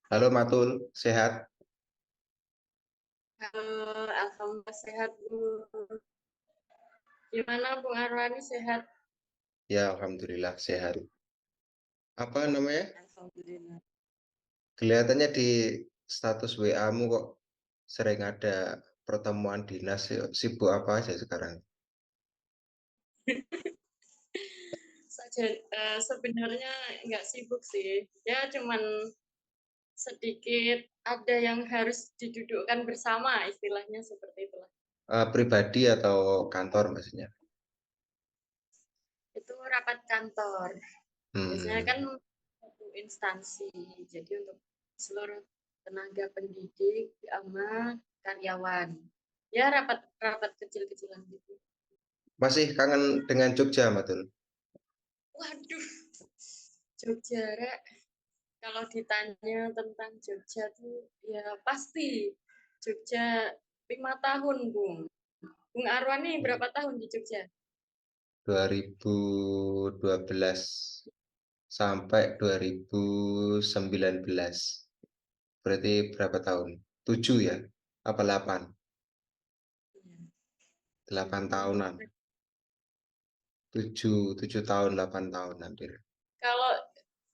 Halo Matul, sehat? Halo, alhamdulillah sehat, Bu. Gimana Bung Arwani sehat? Ya, Alhamdulillah sehat. Apa namanya? Alhamdulillah. Kelihatannya di status WA-mu kok sering ada pertemuan dinas. Sibuk apa aja sekarang? Sebenarnya nggak sibuk sih. Ya cuman sedikit ada yang harus didudukkan bersama, istilahnya seperti itulah. Pribadi atau kantor maksudnya? Itu rapat kantor. Biasanya kan Hmm, satu instansi. Jadi untuk seluruh tenaga pendidik sama karyawan. Ya rapat-rapat kecil-kecilan gitu. masih kangen dengan Jogja, Matul? Waduh, Jogja, Rek. Kalau ditanya tentang Jogja tuh ya pasti Jogja 5 tahun, Bung. Bung Arwani berapa tahun di Jogja? 2012 sampai 2019. Berarti berapa tahun? 7 ya? Apa 8? Iya. 8 Waduh. tahunan. 7 tahun, 8 tahun hampir. Kalau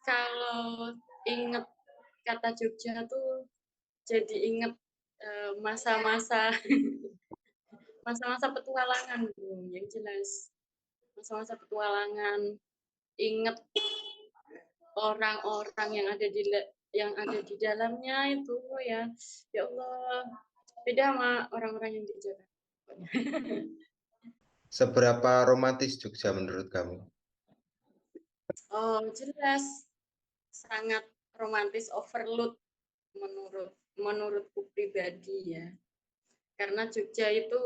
kalau inget kata Jogja tuh jadi inget masa-masa masa-masa petualangan, Bung. Yang jelas masa-masa petualangan. Inget orang-orang yang ada di dalamnya itu ya, ya Allah, beda sama orang-orang yang di Jakarta. Seberapa romantis Jogja menurut kamu? Oh, jelas sangat romantis overload menurut menurutku pribadi ya. Karena Jogja itu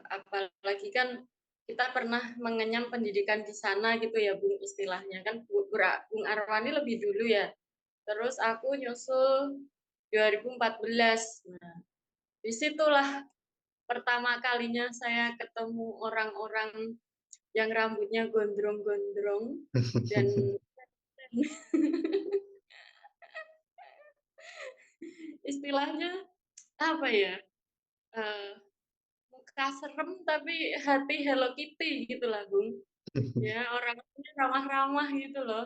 apalagi kan kita pernah mengenyam pendidikan di sana gitu ya, Bung, istilahnya kan Bung Arwani lebih dulu ya. Terus aku nyusul 2014. Nah, disitulah pertama kalinya saya ketemu orang-orang yang rambutnya gondrong-gondrong dan istilahnya apa ya, eh, muka serem tapi hati Hello Kitty gitu lah, Bung. Ya, orangnya ramah-ramah gitu loh.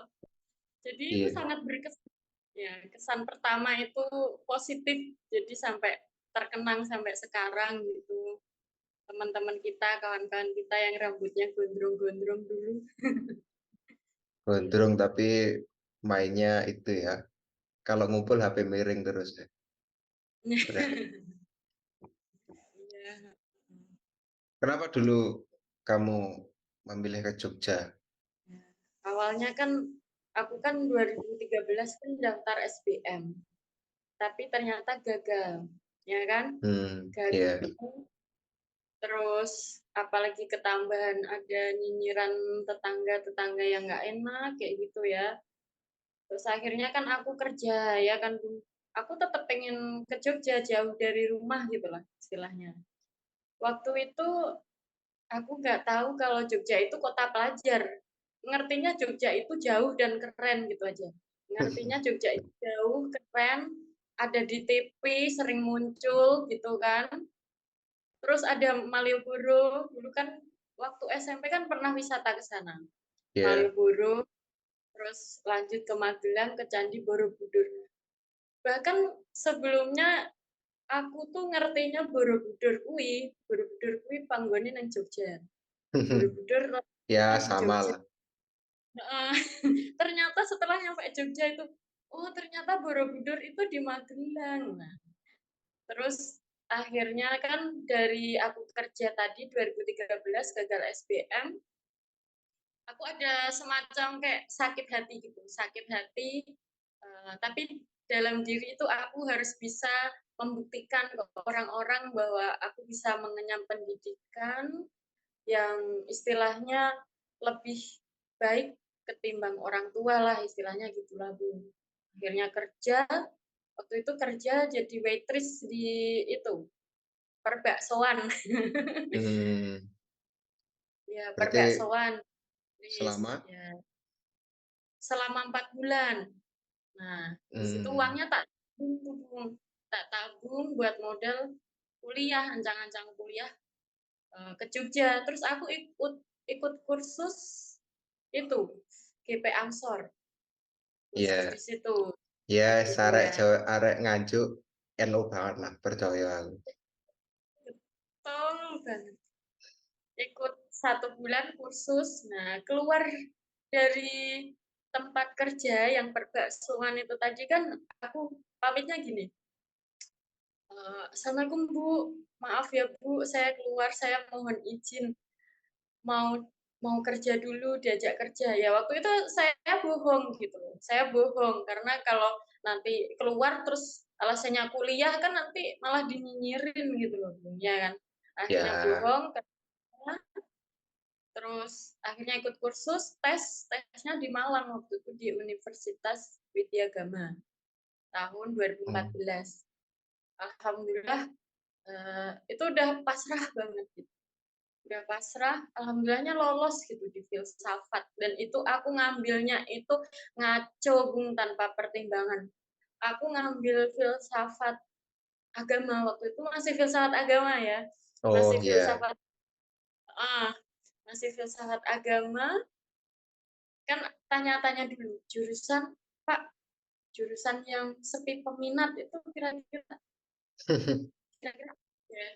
Jadi itu Iya, sangat berkesan. Ya, kesan pertama itu positif. Jadi sampai terkenang sampai sekarang gitu. Teman-teman kita, kawan-kawan kita yang rambutnya gondrong-gondrong dulu. gondrong tapi mainnya itu ya. Kalau ngumpul HP miring terus ya. Benar. Iya. Kenapa dulu kamu memilih ke Jogja? Ya. Awalnya kan aku kan 2013 kan daftar SBM, tapi ternyata gagal, ya kan? Iya. Gagal. Terus apalagi ketambahan ada nyinyiran tetangga-tetangga yang nggak enak kayak gitu ya. Terus akhirnya kan aku kerja ya kan, aku tetap pengen ke Jogja jauh dari rumah gitu lah istilahnya. Waktu itu aku nggak tahu kalau Jogja itu kota pelajar. Ngertinya Jogja itu jauh dan keren gitu aja. Ngertinya Jogja itu jauh, keren, ada di TV, sering muncul gitu kan. Terus ada Malioboro, dulu kan waktu SMP kan pernah wisata ke sana. Ya. Malioboro, terus lanjut ke Magelang, ke Candi Borobudur. Bahkan sebelumnya aku tuh ngertinya Borobudur kui panggone nang Jogja. Borobudur Ya, di sama Jogja. lah. Heeh. Ternyata setelah nyampe Jogja itu, oh ternyata Borobudur itu di Magelang. Nah, terus akhirnya kan dari aku kerja tadi 2013 gagal SBM, aku ada semacam kayak sakit hati gitu, sakit hati. Tapi dalam diri itu aku harus bisa membuktikan ke orang-orang bahwa aku bisa mengenyam pendidikan yang istilahnya lebih baik ketimbang orang tua lah istilahnya gitulah, Bu. Akhirnya kerja, waktu itu kerja jadi waitress di itu perbaksoan. Hmm, Ya, berarti perbaksoan. Wis, selama ya. Selama 4 bulan. Nah, di situ Mmm, uangnya tabung, tak tabung buat modal kuliah, ancang-ancang kuliah, ke Jogja. Terus aku ikut ikut kursus itu, GP Ansor, kursus iya. di situ, Ya di arek bulan. Jawa arek Nganjuk NU banget lah, percaya aku. Betul banget. Ikut 1 bulan kursus, nah keluar dari tempat kerja yang perbaksoan itu tadi kan aku pamitnya gini, "Assalamualaikum Bu, maaf ya Bu, saya keluar, saya mohon izin mau mau kerja dulu, diajak kerja." Ya waktu itu saya bohong gitu loh, saya bohong karena kalau nanti keluar terus alasannya kuliah kan nanti malah dinyinyirin gitu loh, ya kan. Akhirnya Ya, bohong, terus akhirnya ikut kursus, tesnya di Malang waktu itu di Universitas Widyagama tahun mmm, 2014. Alhamdulillah, itu udah pasrah banget gitu, udah pasrah, alhamdulillahnya lolos gitu di filsafat dan itu aku ngambilnya itu ngaco, Bung, tanpa pertimbangan. Aku ngambil filsafat agama, waktu itu masih filsafat agama ya, oh masih iya. filsafat heeh, masih filsafat agama, kan tanya-tanya dulu, "Jurusan Pak, jurusan yang sepi peminat itu kira-kira kira-kira ya,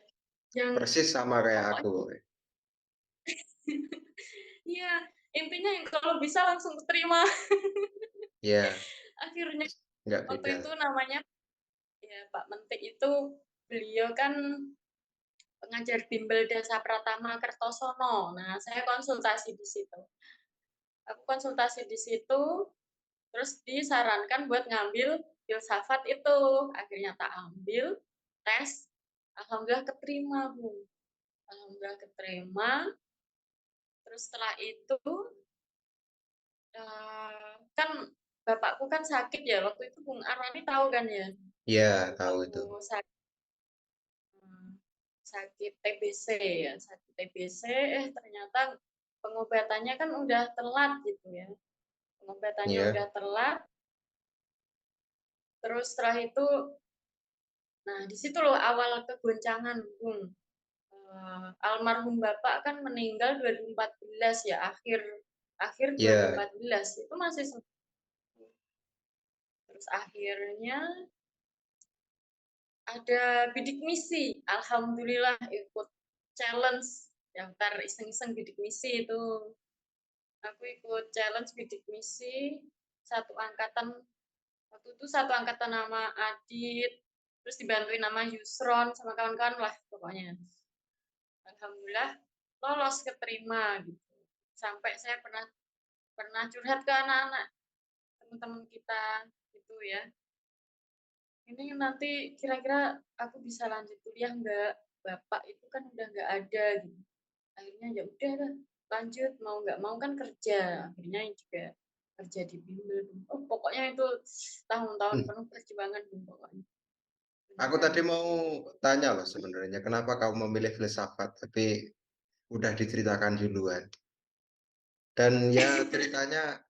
yang Persis sama kayak pokoknya." aku. Iya, intinya yang kalau bisa langsung keterima. Iya, Akhirnya nggak waktu beda. itu namanya ya Pak Mentik itu beliau kan pengajar bimbel Dasa Pratama Kertosono. Nah, saya konsultasi di situ. Aku konsultasi di situ, terus disarankan buat ngambil filsafat itu. Akhirnya tak ambil, tes, alhamdulillah keterima, Bu. Alhamdulillah keterima, terus setelah itu, kan bapakku kan sakit ya, waktu itu Bung Arwani tahu kan ya, Iya, tahu bapakku itu. eee, sakit TBC ya, sakit TBC, ternyata pengobatannya kan udah telat gitu ya, pengobatannya udah Iya, telat, terus setelah itu nah di situ loh awal kegoncangan, Bung. Almarhum bapak kan meninggal 2014 ya, akhir akhir iya, 2014, itu masih terus akhirnya ada bidik misi, alhamdulillah ikut challenge, daftar iseng-iseng bidik misi itu. Aku ikut challenge bidik misi, satu angkatan, waktu itu satu angkatan nama Adit, terus dibantuin nama Yusron sama kawan-kawan lah pokoknya. Alhamdulillah lolos keterima gitu. Sampai saya pernah pernah curhat ke anak-anak teman-teman kita gitu ya. Ini nanti kira-kira aku bisa lanjut kuliah nggak? Bapak itu kan udah nggak ada gitu. Akhirnya ya udah lah, lanjut mau nggak mau kan kerja. Akhirnya juga kerja di bimbel. Oh pokoknya itu tahun-tahun mmm, penuh perjuangan Bung, pokoknya. aku Beneran. tadi mau tanya loh sebenarnya, kenapa kamu memilih filsafat, tapi udah diceritakan duluan. Dan ya ceritanya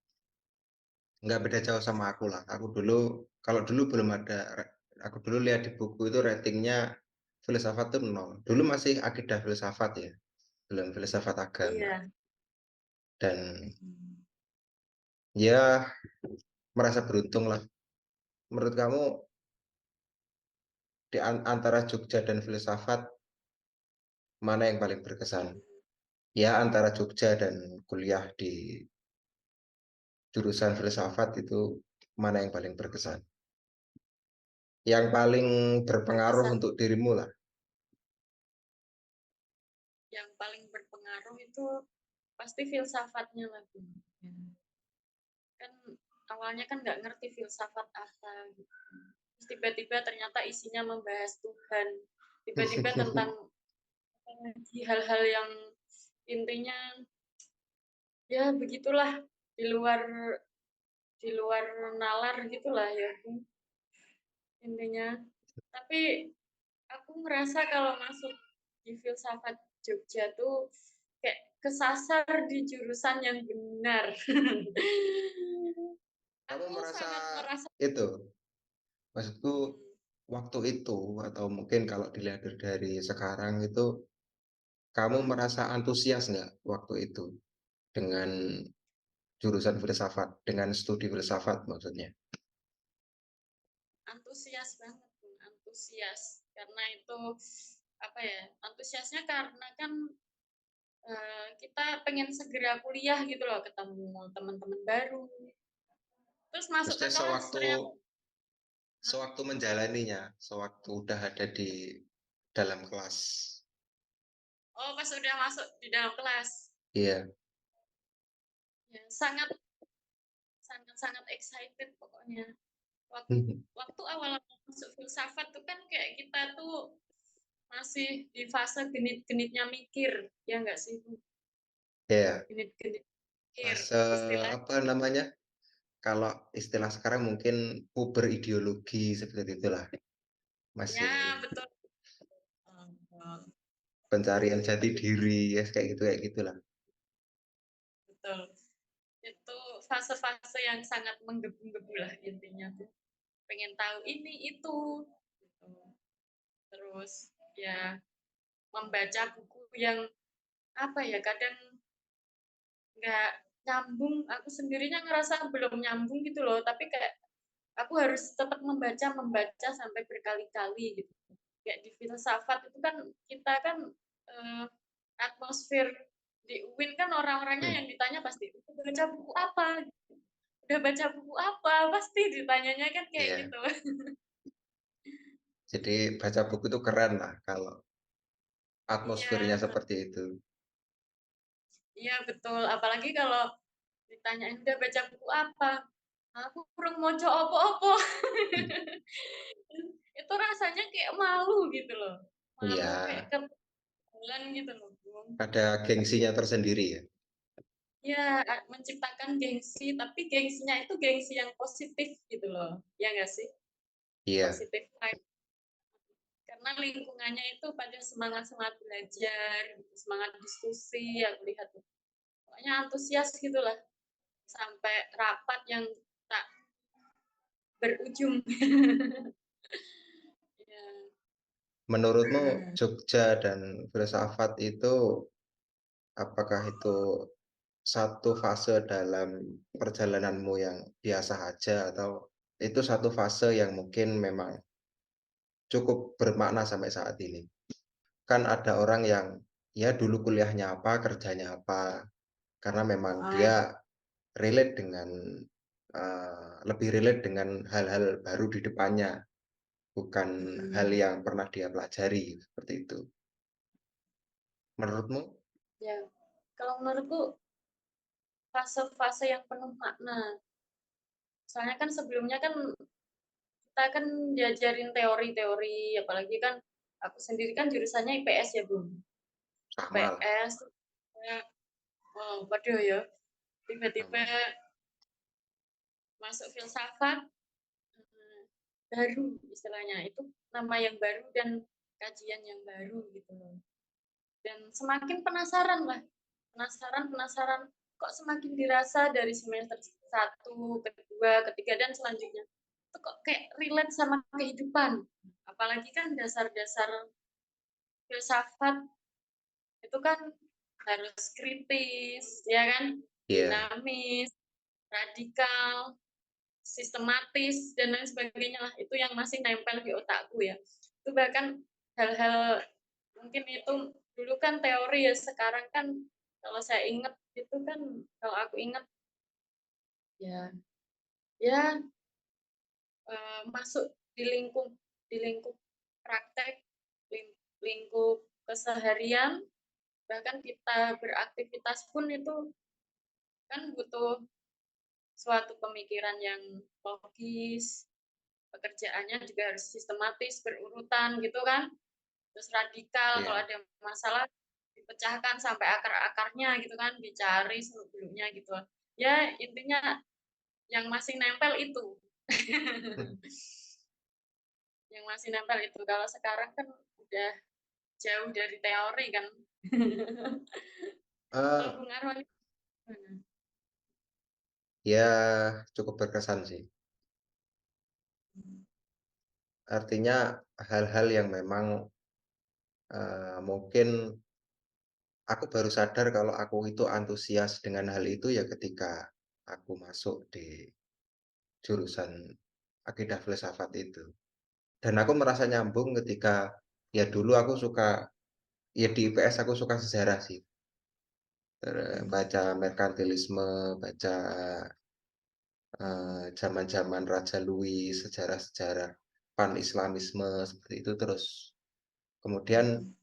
nggak beda jauh sama aku lah. Aku dulu kalau dulu belum ada aku dulu lihat di buku itu ratingnya filsafat tuh 0. Dulu masih akidah filsafat ya, belum filsafat agama. Iya. Dan Mhm. ya merasa beruntung lah. Menurut kamu di antara Jogja dan filsafat mana yang paling berkesan? Ya antara Jogja dan kuliah di jurusan filsafat itu mana yang paling berkesan? Yang paling berpengaruh Berkesan untuk dirimu lah. yang paling berpengaruh itu pasti filsafatnya lah Bung, ya. Kan awalnya kan nggak ngerti filsafat apa gitu. Terus tiba-tiba ternyata isinya membahas Tuhan. Tiba-tiba tentang hal-hal yang intinya ya begitulah di luar di luar nalar gitulah ya Bung, intinya. Tapi aku ngerasa kalau masuk di filsafat Jogja tuh kayak kesasar di jurusan yang benar. Kamu Aku merasa sangat merasa itu, maksudku Mhm. waktu itu atau mungkin kalau dilihat dari sekarang itu, kamu merasa antusias nggak waktu itu dengan jurusan filsafat, dengan studi filsafat maksudnya? Antusias banget tuh, antusias. Karena itu, apa ya, antusiasnya karena kan, kita pengen segera kuliah gitu loh, ketemu teman-teman baru, terus masuk ke Maksudnya kelas sewaktu ternyata sewaktu menjalaninya, sewaktu udah ada di dalam kelas. oh pas udah masuk di dalam kelas, Iya. ya sangat sangat sangat excited pokoknya. Waktu waktu awal masuk filsafat tuh kan kayak kita tuh masih di fase genit-genitnya mikir, ya enggak sih? Iya, Genit-genit mikir fase istilah. apa namanya, kalau istilah sekarang mungkin puber ideologi seperti itulah, masih Ya, betul. Betul. pencarian jati diri, ya kayak gitulah. Betul. Itu fase-fase yang sangat menggebu-gebu lah intinya tuh. Pengen tahu ini itu gitu. Terus ya membaca buku yang apa ya kadang nggak nyambung. Aku sendirinya ngerasa belum nyambung gitu loh. Tapi kayak aku harus tetap membaca membaca sampai berkali-kali gitu. Kayak di filsafat itu kan kita kan eh, atmosfer di UIN kan orang-orangnya Hmm, yang ditanya pasti udah baca buku apa, udah baca buku apa, pasti ditanyanya kan kayak iya. gitu. Jadi baca buku itu keren lah kalau atmosfernya Iya, seperti itu. iya betul. Apalagi kalau ditanyain udah baca buku apa, aku kurang moco opo-opo. Hmm, Itu rasanya kayak malu gitu loh, iya, malu kayak kebulan gitu loh, Bung. ada gengsinya tersendiri ya. Ya, menciptakan gengsi, tapi gengsinya itu gengsi yang positif gitu loh, ya nggak sih? Iya, Positif vibe. Karena lingkungannya itu pada semangat-semangat belajar, gitu, semangat diskusi, aku lihat tuh. Pokoknya antusias gitulah, sampai rapat yang tak berujung. Ya. menurutmu Jogja dan filsafat itu apakah itu satu fase dalam perjalananmu yang biasa aja atau itu satu fase yang mungkin memang cukup bermakna sampai saat ini? Kan ada orang yang ya dulu kuliahnya apa, kerjanya apa, karena memang dia Ah, relate dengan lebih relate dengan hal-hal baru di depannya, bukan hal mm, yang pernah dia pelajari seperti itu. Menurutmu? ya. Kalau menurutku fase-fase yang penuh makna. Soalnya kan sebelumnya kan kita kan diajarin teori-teori, apalagi kan aku sendiri kan jurusannya IPS ya, Bun. Sama lah, IPS, oh, waduh ya, tiba-tiba sama. masuk filsafat, baru istilahnya, itu nama yang baru dan kajian yang baru gitu loh. Dan semakin penasaran lah, penasaran, kok semakin dirasa dari semester satu, kedua, ketiga, dan selanjutnya. Itu kok kayak relate sama kehidupan. Apalagi kan dasar-dasar filsafat itu kan harus kritis, ya kan? Iya, Dinamis, radikal, sistematis, dan lain sebagainya lah. Itu yang masih nempel di otakku ya. Itu bahkan hal-hal mungkin itu dulu kan teori ya, sekarang kan kalau saya ingat itu kan kalau aku ingat ya ya masuk di lingkup praktek, lingkup keseharian, bahkan kita beraktivitas pun itu kan butuh suatu pemikiran yang logis, pekerjaannya juga harus sistematis, berurutan gitu kan. Terus radikal, kalau iya. ada masalah dipecahkan sampai akar-akarnya gitu kan, dicari seluk-beluknya gitu. Ya intinya yang masih nempel itu. Hmm. Yang masih nempel itu. Kalau sekarang kan udah jauh dari teori kan. Kalau Eh, Bung Arwan gimana? ya cukup berkesan sih. artinya hal-hal yang memang, mungkin aku baru sadar kalau aku itu antusias dengan hal itu ya ketika aku masuk di jurusan akidah filsafat itu. Dan aku merasa nyambung ketika ya dulu aku suka ya di IPS aku suka sejarah sih, Mhm. baca merkantilisme, baca, zaman-zaman Raja Louis, sejarah-sejarah pan-Islamisme seperti itu terus. Kemudian, Mhm.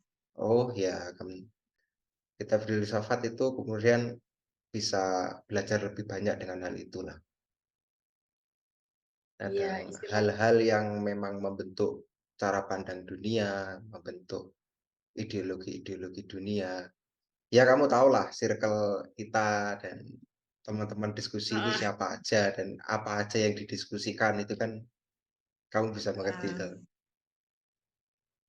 oh ya kita filsafat itu kemudian bisa belajar lebih banyak dengan hal itulah. Iya, Tentang istilahnya hal-hal yang memang membentuk cara pandang dunia, membentuk ideologi-ideologi dunia. Ya kamu tahulah circle kita dan teman-teman diskusi itu heeh, siapa aja dan apa aja yang didiskusikan itu kan kamu bisa mengerti itu. heeh,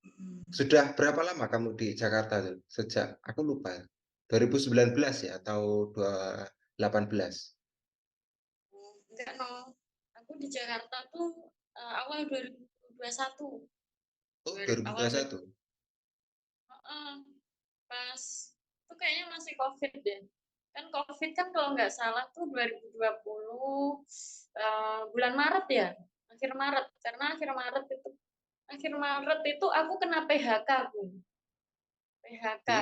mhm. Sudah berapa lama kamu di Jakarta tuh? Sejak aku lupa, 2019 ya atau 2018? Enggak aku di Jakarta tuh, awal 2021, Oh awal 2021? heeh, pas itu kayaknya masih Covid deh. Kan Covid kan kalau nggak salah tuh 2020, bulan Maret ya? Akhir Maret, karena akhir Maret itu aku kena PHK, Bu, PHK, Di?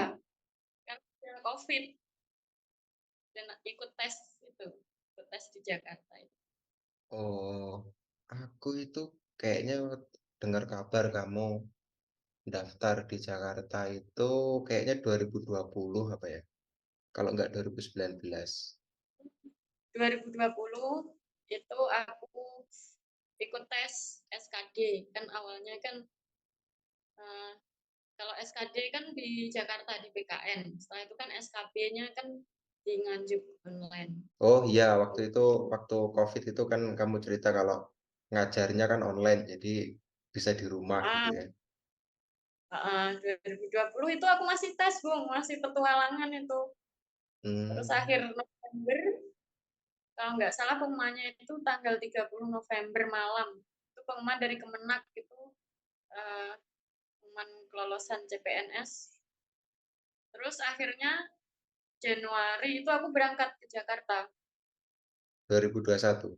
kan karena Covid dan ikut tes itu, ikut tes di Jakarta itu. Oh, aku itu kayaknya dengar kabar kamu daftar di Jakarta itu kayaknya 2020 apa ya? Kalau nggak 2019. 2020 itu aku ikut tes SKD, kan awalnya kan, eee, kalau SKD kan di Jakarta di PKN, setelah itu kan SKB-nya kan di Nganjuk online. Oh iya, waktu itu, waktu Covid itu kan kamu cerita kalau ngajarnya kan online, jadi bisa di rumah gitu Heeh ya? heeh, 2020 itu aku masih tes, Bung, masih petualangan itu. Terus akhir Mmm, November, kalau nggak salah pengumumannya itu tanggal 30 November malam. Itu pengumuman dari Kemenak itu, pengumuman kelolosan CPNS. Terus akhirnya Januari itu aku berangkat ke Jakarta. 2021.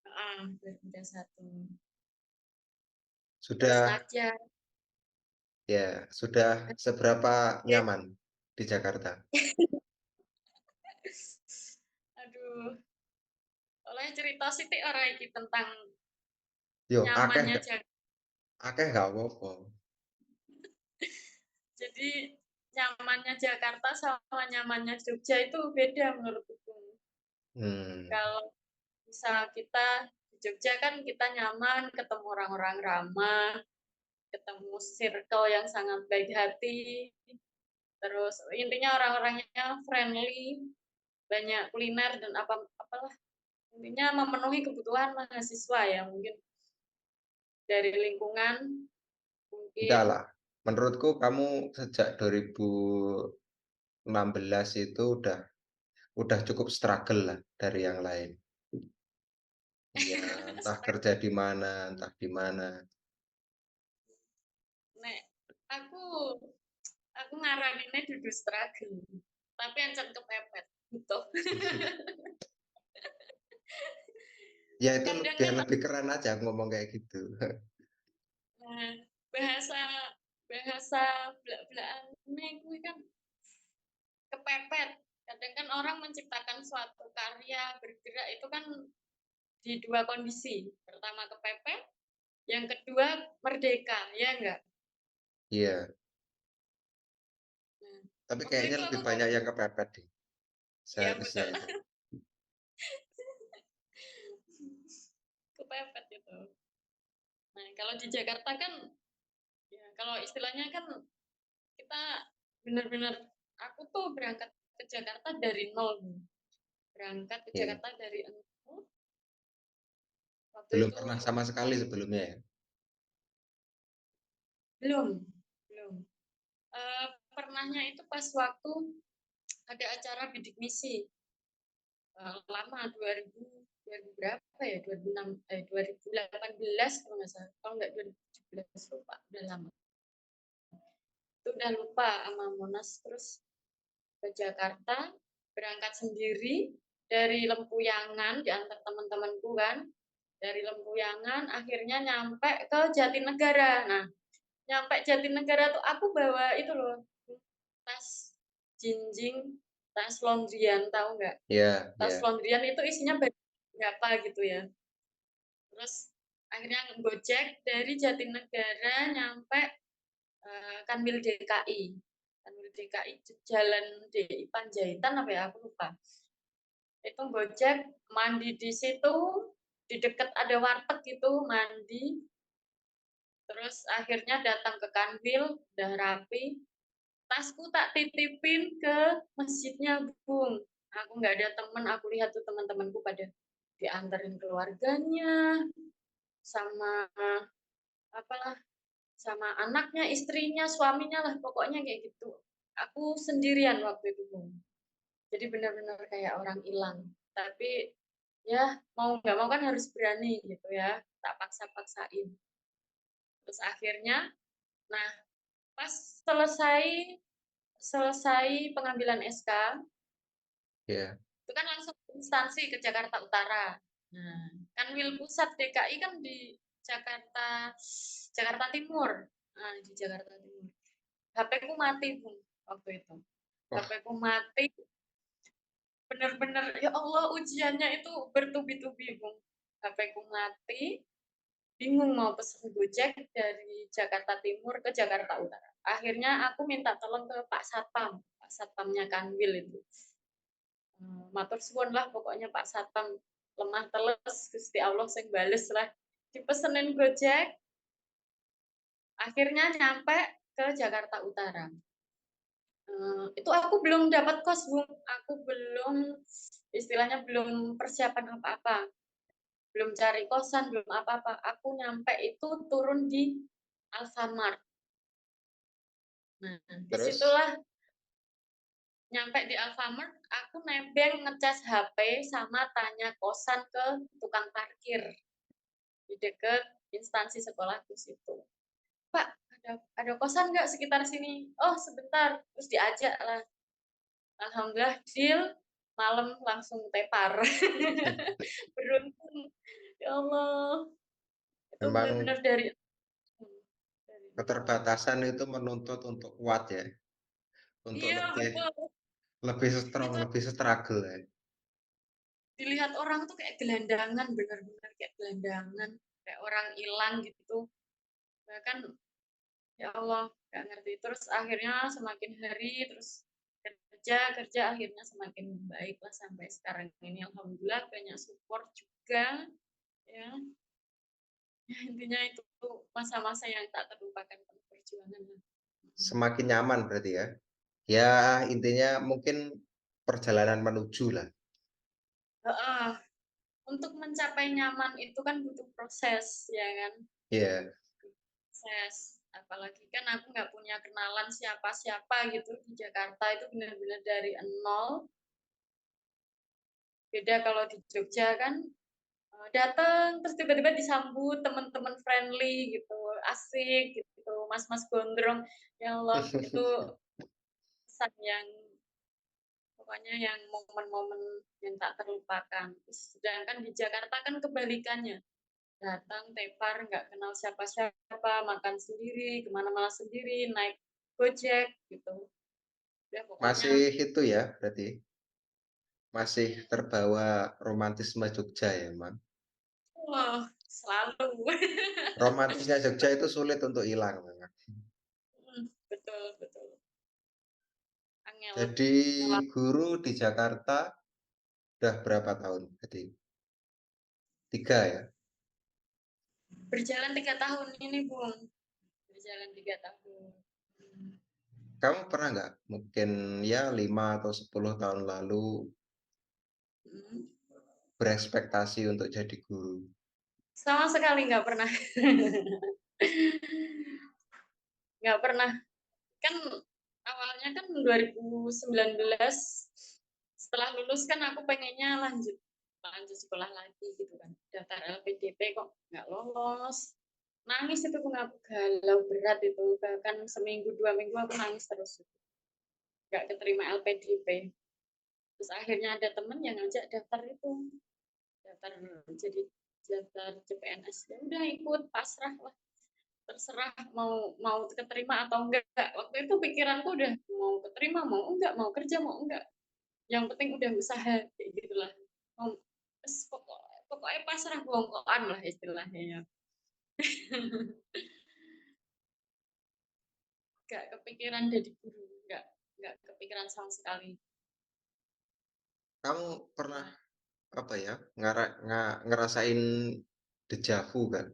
Heeh, 2021. Terus Sudah ngajar. ya, sudah seberapa nyaman di Jakarta? Aduh, oleh cerita sithik ora iki tentang Yo, akeh nyamannya nggak Jakarta. akeh nggak apa-apa. Jadi nyamannya Jakarta sama nyamannya Jogja itu beda menurutku. Mmm, Kalau misal kita di Jogja kan kita nyaman, ketemu orang-orang ramah, ketemu circle yang sangat baik hati, terus intinya orang-orangnya friendly, banyak kuliner dan apalah, intinya memenuhi kebutuhan mahasiswa ya, mungkin dari lingkungan, enggak mungkin lah, menurutku kamu sejak 2016 itu udah cukup struggle lah dari yang lain. Iya, entah kerja di mana, entah di mana. nek aku aku ngaraninnya dudu struggle, tapi ancen kepepet, gitu. Ya itu Kadang biar kan lebih keren aja aku ngomong kayak gitu. nah, bahasa bahasa blak-blakane kuwi kan kepepet. Kadang kan orang menciptakan suatu karya, bergerak itu kan di dua kondisi. Pertama kepepet, yang kedua merdeka, ya enggak? Iya, Nah, tapi waktu kayaknya itu lebih aku banyak yang kepepet deh, iya seharusnya betul, itu. kepepet itu. Nah, kalau di Jakarta kan, ya kalau istilahnya kan kita benar-benar aku tuh berangkat ke Jakarta dari nol. Berangkat ke Iya, Jakarta dari nol, waktu belum itu pernah sama sekali sebelumnya ya? belum belum. Pernahnya itu pas waktu ada acara bidik misi. lama 2000 berapa ya, 2018 kalau nggak salah, kalau nggak 2017, lupa, udah lama. Itu udah lupa sama Monas, terus ke Jakarta, berangkat sendiri dari Lempuyangan, diantar teman-temanku kan, dari Lempuyangan akhirnya nyampe ke Jatinegara. Nah, nyampe Jatinegara tuh aku bawa itu loh, tas jinjing, tas laundryan, tahu nggak? Ya, Tas ya, laundryan itu isinya berapa gitu ya. Terus akhirnya Gojek dari Jatinegara nyampe Kanwil DKI. Kanwil DKI Jalan DI Panjaitan apa ya, aku lupa. Itu Gojek, mandi di situ, di dekat ada warteg gitu, mandi. Terus akhirnya datang ke Kanwil, udah rapi. Tasku tak titipin ke masjidnya, Bung. Aku nggak ada temen, aku lihat tuh teman-temanku pada diantarin keluarganya, sama apalah, sama anaknya, istrinya, suaminya lah, pokoknya kayak gitu. Aku sendirian waktu itu, Bung. Jadi benar-benar kayak orang hilang. Tapi ya mau nggak mau kan harus berani gitu ya, tak paksa-paksain. Terus akhirnya, nah pas selesai selesai pengambilan SK, ya. itu kan langsung instansi ke Jakarta Utara. Nah, kan Wil Pusat DKI kan di Jakarta Jakarta Timur. Nah, di Jakarta Timur. HP ku mati, Bung, waktu itu. HP Wah, ku mati, bener-bener ya Allah, ujiannya itu bertubi-tubi, Bung. HP ku mati, bingung mau pesen Gojek dari Jakarta Timur ke Jakarta Utara. Akhirnya aku minta tolong ke Pak Satpam, Pak Satpamnya Kanwil itu. Matur suwun lah pokoknya Pak Satpam, lemah teles Gusti Allah sing bales lah. Dipesenin Gojek, akhirnya nyampe ke Jakarta Utara. Itu aku belum dapat kos, Bung. Aku belum, istilahnya belum persiapan apa-apa. Belum cari kosan, belum apa-apa. Aku nyampe itu turun di Alfamart. Nah, terus? disitulah nyampe di Alfamart, aku nebeng ngecas HP sama tanya kosan ke tukang parkir di deket instansi sekolahku situ. Pak, ada kosan nggak sekitar sini? Oh, sebentar. Terus diajak lah. Alhamdulillah deal, malam langsung tepar. Beruntung. Ya Allah, itu Memang benar-benar dari nol. keterbatasan itu menuntut untuk kuat ya, untuk Iya, lebih betul. lebih strong, Itu lebih struggle ya. dilihat orang tuh kayak gelandangan, benar-benar kayak gelandangan, kayak orang hilang gitu. Bahkan ya Allah, nggak ngerti. Terus akhirnya semakin hari, terus kerja kerja akhirnya semakin baik lah sampai sekarang ini. Alhamdulillah banyak support juga ya. Ya, intinya itu masa-masa yang tak terlupakan penuh perjuangan lah. Semakin nyaman berarti ya. Ya, intinya mungkin perjalanan menuju lah. Heeh. Untuk mencapai nyaman itu kan butuh proses ya kan, Iya, proses. Apalagi kan aku nggak punya kenalan siapa-siapa gitu di Jakarta, itu benar-benar dari nol. Beda kalau di Jogja kan, datang terus tiba-tiba disambut teman-teman friendly gitu, asik gitu, mas-mas gondrong. Ya Allah, itu kesan yang pokoknya yang momen-momen yang tak terlupakan. Sedangkan di Jakarta kan kebalikannya, datang tepar nggak kenal siapa-siapa, makan sendiri, kemana-mana sendiri, naik Gojek gitu. Ya pokoknya, masih itu ya berarti. Masih terbawa romantisme Jogja ya, Mang. wah selalu. Romantisnya Jogja itu sulit untuk hilang memang. Betul betul. Angel Jadi ngelak. guru di Jakarta udah berapa tahun? Jadi 3 ya. Berjalan 3 tahun ini, Bung. Berjalan 3 tahun. Hmm. Kamu pernah nggak mungkin ya 5 atau 10 tahun lalu Hmm. berekspektasi untuk jadi guru? Sama sekali nggak pernah. Nggak pernah. Kan awalnya kan 2019 setelah lulus kan aku pengennya lanjut lanjut sekolah lagi gitu kan. Daftar LPDP kok nggak lolos. Nangis itu aku galau berat itu. Bahkan seminggu, 2 minggu aku nangis terus. Nggak keterima LPDP. Terus akhirnya ada temen yang ngajak daftar itu. Daftar jadi daftar CPNS. Ya udah ikut, pasrah lah. Terserah mau mau keterima atau enggak. Waktu itu pikiranku udah mau keterima, mau enggak, mau kerja, mau enggak. Yang penting udah usaha kayak gitulah. Pokoknya pasrah bongkoan lah istilahnya ya. Gak kepikiran jadi guru, nggak kepikiran sama sekali. Kamu pernah Nah, apa ya, ngerasain dejavu kan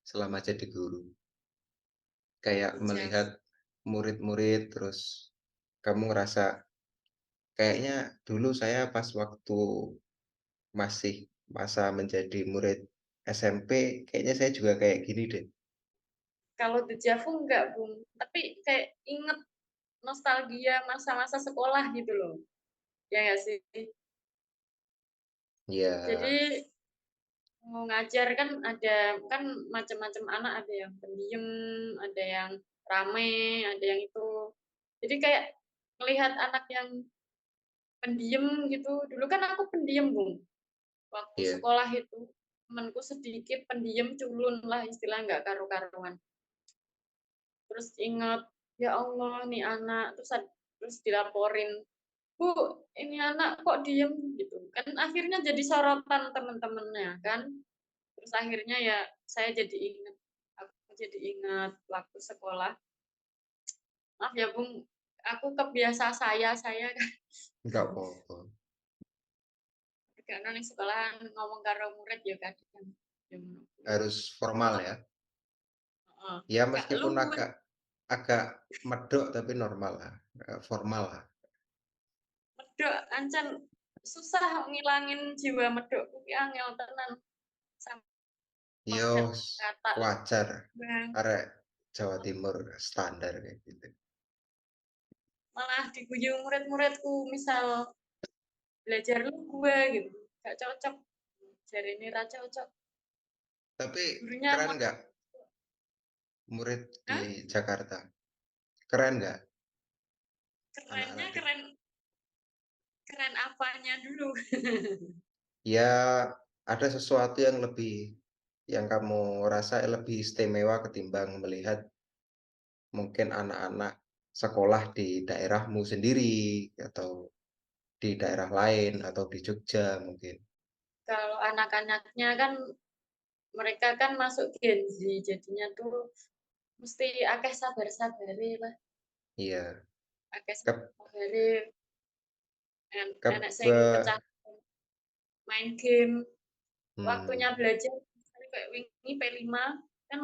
selama jadi guru? Kayak dejavu. melihat murid-murid terus kamu ngerasa, kayaknya dulu saya pas waktu masih masa menjadi murid SMP, kayaknya saya juga kayak gini deh. Kalau dejavu enggak, Bung. Tapi kayak inget nostalgia masa-masa sekolah gitu loh. Ya nggak sih? Ya, Jadi mau ngajar kan ada kan macam-macam anak, ada yang pendiam, ada yang rame, ada yang itu. Jadi kayak melihat anak yang pendiam gitu. Dulu kan aku pendiam, Bung. Waktu ya, sekolah itu temanku sedikit pendiam, culun lah istilah nggak karu-karuan. Terus ingat, ya Allah nih anak, terus dilaporin, Bu, ini anak kok diem gitu. Kan akhirnya jadi sorotan teman-temannya kan. Terus akhirnya ya saya jadi ingat, aku jadi ingat waktu sekolah. Maaf ya Bung, aku kebiasa saya kan nggak apa-apa. karena nih sekolah ngomong karo murid ya kadang. Ya, Harus formal ya. Ya gak meskipun luwes, agak agak medok tapi normal lah, formal lah. medok ancen susah ngilangin jiwa medok kuwi angel tenan sama Yo, kata wajar. bang. Arek Jawa Timur standar kayak gitu. Malah diguyu murid-muridku misal belajar lu gue gitu gak cocok jari ini ra cocok Tapi gurunya keren mau nggak murid di Hah? Jakarta? Keren nggak Kerennya anak-anak di? keren keren apanya dulu. Ya ada sesuatu yang lebih, yang kamu rasa lebih istimewa ketimbang melihat mungkin anak-anak sekolah di daerahmu sendiri atau di daerah lain atau di Jogja mungkin. Kalau anak-anaknya kan mereka kan masuk Gen Z jadinya tuh mesti akeh sabar-sabare lah Iya. akeh Ke, sabare ke, enek sing ke- pecah main game waktunya hmm, belajar misalnya kayak wingi P5 kan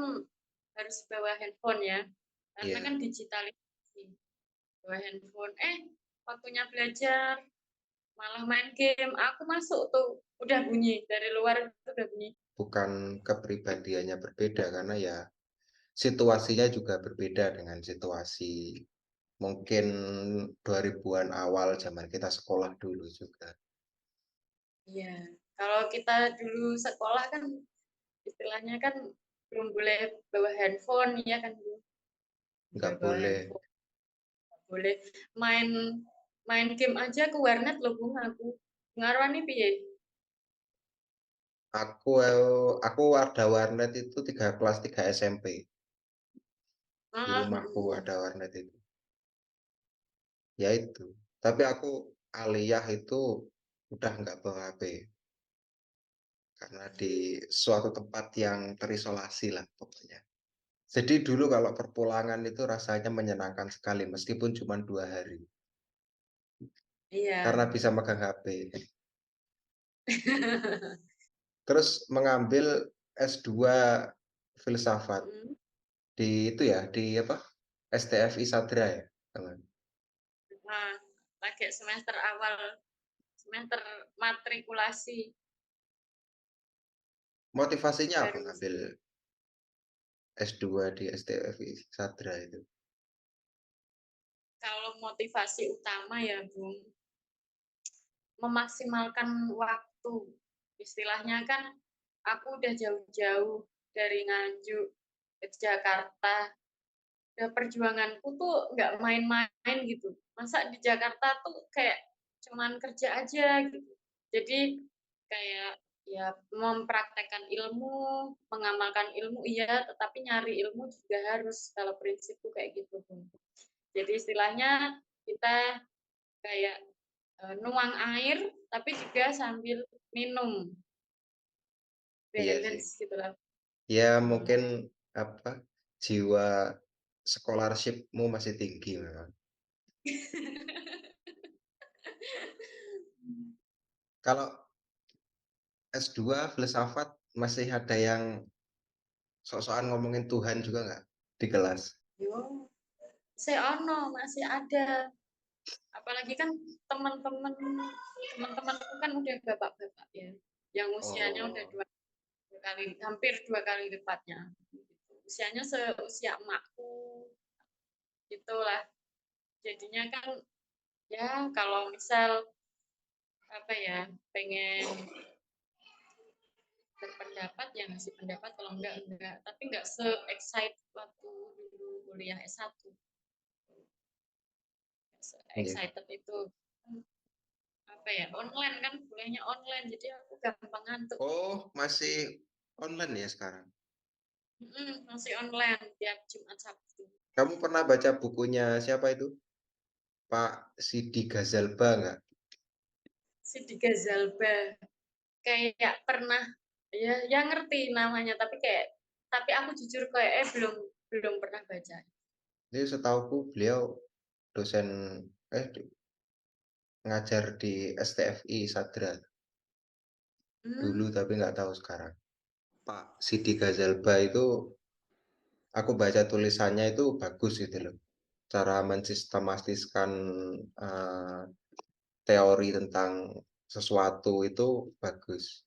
harus bawa handphone ya karena kan iya. digitalisasi bawa handphone waktunya belajar malah main game aku masuk tuh udah bunyi dari luar itu udah bunyi. Bukan kepribadiannya berbeda karena ya situasinya juga berbeda dengan situasi mungkin 2000-an awal zaman kita sekolah dulu juga. Iya, kalau kita dulu sekolah kan istilahnya kan belum boleh bawa handphone ya kan Bu? Belum Nggak boleh bawa boleh. handphone nggak boleh main main game aja ke warnet loh Bung aku ngarwani piye. Aku ada warnet itu kelas 3 SMP. Di Ah, rumahku ada warnet itu. Ya itu. Tapi aku aliyah itu udah nggak bawa HP karena di suatu tempat yang terisolasi lah pokoknya. Jadi dulu kalau perpulangan itu rasanya menyenangkan sekali meskipun cuma 2 hari iya. karena bisa megang HP. Terus mengambil S2 filsafat Mm. di itu ya, di apa? STFI Sadra ya. Teman. Nah, lagi semester awal semester matrikulasi Motivasinya apa baru. ngambil S2 di STFI Sadra itu? Kalau motivasi utama ya Bung memaksimalkan waktu. Istilahnya kan aku udah jauh-jauh dari Nganjuk ke Jakarta. Ya perjuanganku tuh nggak main-main gitu. Masa di Jakarta tuh kayak cuman kerja aja gitu. Jadi kayak ya mempraktekkan ilmu, mengamalkan ilmu iya, tetapi nyari ilmu juga harus. Kalau prinsipku kayak gitu, Bun. Jadi istilahnya kita kayak nuang air tapi juga sambil minum, Iya sih. balance gitu lah. Ya Hmm. mungkin apa, jiwa scholarship-mu masih tinggi memang. Kalau S2 filsafat masih ada yang sok-sokan ngomongin Tuhan juga nggak di kelas? Yo, seono masih ada. Apalagi kan teman-temanku kan udah bapak-bapak ya, yang usianya udah Oh, dua kali, hampir 2 kali lipatnya. Usianya seusia emakku, gitulah. Jadinya kan ya kalau misal apa ya pengen berpendapat ya ngasih pendapat, kalau enggak, tapi enggak se-excite waktu dulu kuliah S1, iya. se-excited itu. Apa ya, online kan, kuliahnya online, jadi aku gampang ngantuk. Oh, masih online ya sekarang? Masih online tiap Jumat Sabtu. Kamu pernah baca bukunya siapa itu? Pak Sidi Gazalba nggak? Siti Gazalba, kayak pernah ya, ya ngerti namanya, tapi aku jujur kayak belum belum pernah baca. Ini setauku beliau dosen eh ngajar di STFI Sadra Hmm, dulu tapi nggak tahu sekarang. Pak Sidi Gazalba itu aku baca tulisannya itu bagus gitu loh. Cara mensistematiskan eh, teori tentang sesuatu itu bagus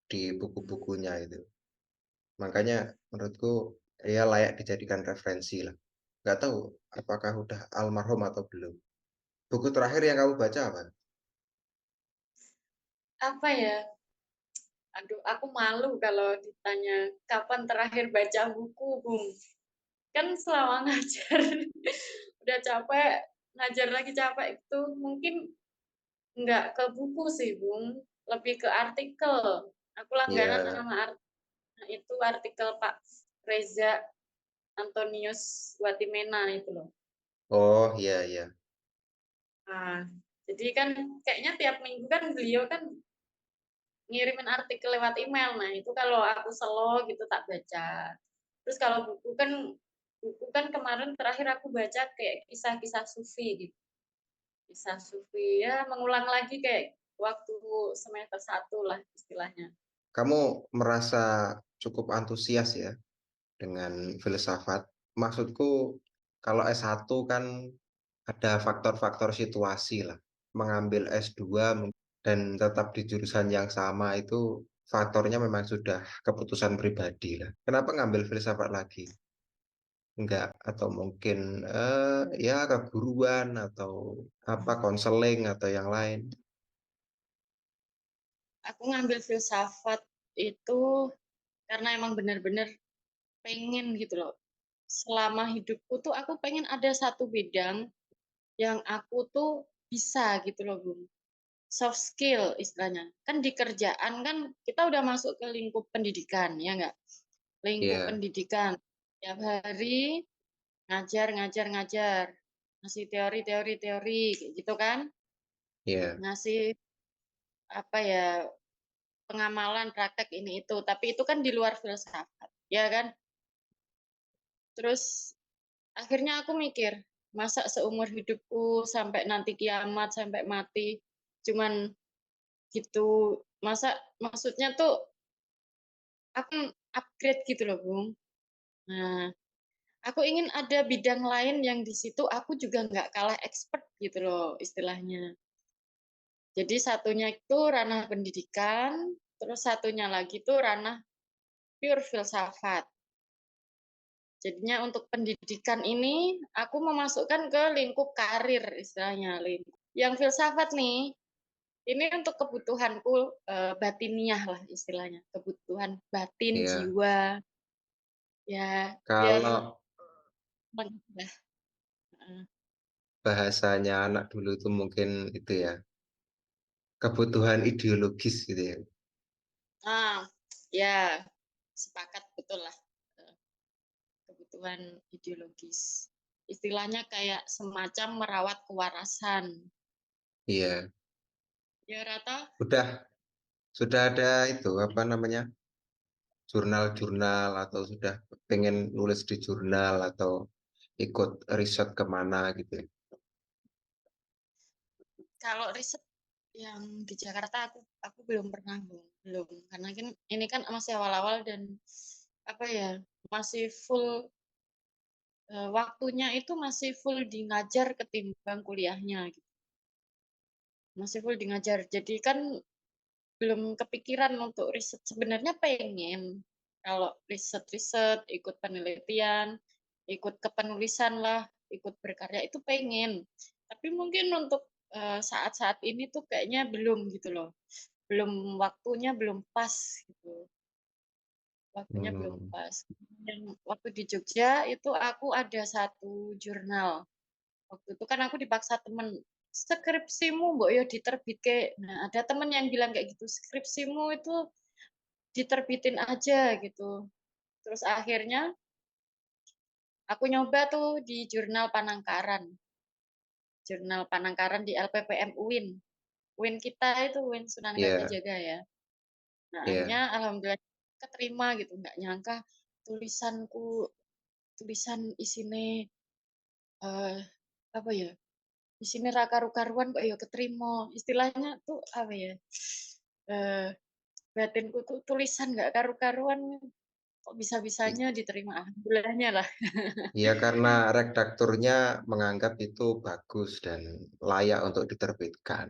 di buku-bukunya itu. Makanya menurutku ya layak dijadikan referensi lah. Nggak tahu apakah udah almarhum atau belum. Buku terakhir yang kamu baca apa? apa ya? Aduh, aku malu kalau ditanya kapan terakhir baca buku, Bung. Kan selama ngajar udah capek, ngajar lagi capek itu mungkin nggak ke buku sih, Bung, lebih ke artikel. Aku langganan Ya, sama itu artikel Pak Reza Antonius Watimena itu loh. oh iya iya, Nah, jadi kan kayaknya tiap minggu kan beliau kan ngirimin artikel lewat email. Nah, itu kalau aku selo gitu tak baca. Terus kalau buku kan kemarin terakhir aku baca kayak kisah-kisah sufi gitu. Kisah sufi ya mengulang lagi kayak waktu semester 1 lah istilahnya. kamu merasa cukup antusias ya dengan filsafat. Maksudku kalau S1 kan ada faktor-faktor situasi lah. Mengambil S2 dan tetap di jurusan yang sama itu faktornya memang sudah keputusan pribadi lah. Kenapa ngambil filsafat lagi? Enggak, atau mungkin ya keguruan atau apa konseling atau yang lain. Aku ngambil filsafat itu karena emang benar-benar pengen gitu loh. Selama hidupku tuh aku pengen ada satu bidang yang aku tuh bisa gitu loh, Bung. Soft skill istilahnya. Kan di kerjaan kan kita udah masuk ke lingkup pendidikan, ya enggak? Lingkup Iya, pendidikan. Tiap hari ngajar, ngajar, ngajar. Ngasih teori, teori, teori, kayak gitu kan. iya, Ngasih apa ya, pengamalan, praktek ini itu. Tapi itu kan di luar filsafat, ya kan? Terus akhirnya aku mikir, masa seumur hidupku sampai nanti kiamat, sampai mati, cuman gitu, masa maksudnya tuh aku upgrade gitu loh, Bung. Nah, aku ingin ada bidang lain yang di situ aku juga nggak kalah expert gitu loh istilahnya. Jadi satunya itu ranah pendidikan, terus satunya lagi tuh ranah pure filsafat. Jadinya untuk pendidikan ini aku memasukkan ke lingkup karir istilahnya, yang filsafat nih. Ini untuk kebutuhanku, batiniah lah istilahnya, kebutuhan batin, Iya. jiwa, ya biar Kalau menambah heeh. bahasanya anak dulu itu mungkin itu ya, kebutuhan ideologis gitu ya. Ah, ya sepakat, betul lah, eee, kebutuhan ideologis. Istilahnya kayak semacam merawat kewarasan. Iya. Ya Rata? Udah sudah ada itu apa namanya? Jurnal-jurnal atau sudah pengen nulis di jurnal atau ikut riset kemana gitu ya. Kalau riset yang di Jakarta aku belum pernah, Bang, belum. Karena kan ini kan masih awal-awal dan apa ya, masih full, waktunya itu masih full di ngajar ketimbang kuliahnya gitu, masih full di ngajar. Jadi kan belum kepikiran untuk riset, sebenarnya pengen kalau riset-riset, ikut penelitian, ikut kepenulisan lah, ikut berkarya itu pengen. Tapi mungkin untuk, saat-saat ini tuh kayaknya belum gitu loh. Belum waktunya belum pas gitu, waktunya belum Hmm, pas. Yang waktu di Jogja itu aku ada satu jurnal, waktu itu kan aku dipaksa temen, "Skripsimu mbok yo diterbitke." Nah, ada temen yang bilang kayak gitu, "Skripsimu itu diterbitin aja," gitu. Terus akhirnya aku nyoba tuh di Jurnal Panangkaran di LPPM UIN. UIN kita itu UIN Sunan iya, Kalijaga ya. Nah, iya, akhirnya alhamdulillah keterima gitu, nggak nyangka tulisanku tulisan isine, eee, apa ya, isine ra karu-karuan kok ya keterima. Istilahnya tuh apa ya, eee, batinku tuh tulisan nggak karu-karuan, kok I- bisa-bisanya diterima, alhamdulillahnya lah. iya karena redakturnya menganggap itu bagus dan layak untuk diterbitkan.